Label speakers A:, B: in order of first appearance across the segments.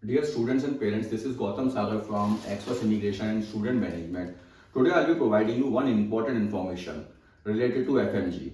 A: Dear students and parents, this is Gautam Sagar from Express Immigration and Student Management. Today I'll be providing you one important information related to FMG.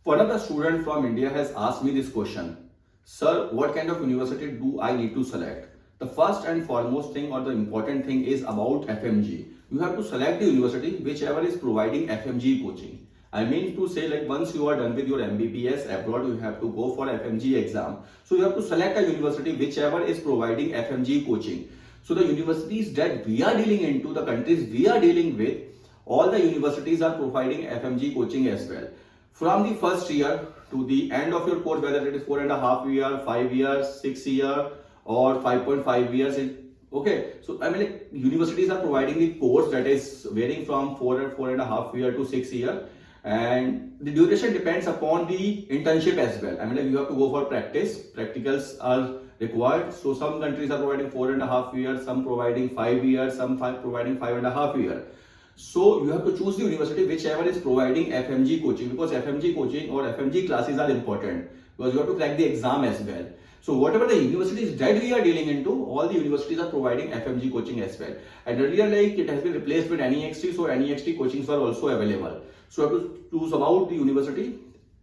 A: One of the students from India has asked me this question. Sir, what kind of university do I need to select? The first and foremost thing or the important thing is about FMG. You have to select the university whichever is providing FMG coaching. I mean to say, like, once you are done with your MBBS abroad, you have to go for FMG exam. So you have to select a university whichever is providing FMG coaching. So the universities that we are dealing into, the countries we are dealing with, all the universities are providing FMG coaching as well. From the first year to the end of your course, whether it is 4.5 years, 5 years, 6 years, or 5.5 years. Okay, so I mean, like, universities are providing the course that is varying from 4.5 years to 6 years, and the duration depends upon the internship as well. I mean, like, you have to go for practice. Practicals are required. So some countries are providing 4.5 years, some providing 5 years, some providing 5.5 years. So you have to choose the university whichever is providing FMG coaching, because FMG coaching or FMG classes are important because you have to crack the exam as well. So whatever the universities that we are dealing into, all the universities are providing FMG coaching as well. And earlier, like, it has been replaced with NEXT, so NEXT coachings are also available. So you have to choose about the university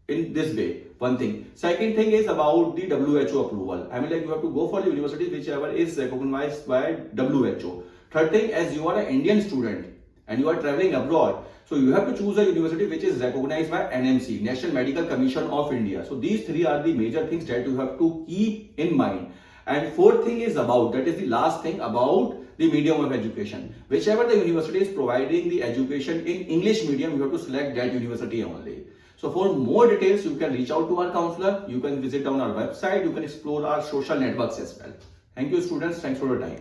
A: in this way. One thing. Second thing is about the WHO approval. I mean, like, you have to go for the university whichever is recognized by WHO. Third thing, as you are an Indian student and you are traveling abroad, so you have to choose a university which is recognized by NMC, National Medical Commission of India. So these three are the major things that you have to keep in mind. And fourth thing is about, that is the last thing, about the medium of education. Whichever the university is providing the education in English medium, you have to select that university only. So for more details, you can reach out to our counselor. You can visit on our website. You can explore our social networks as well. Thank you, students. Thanks for your time.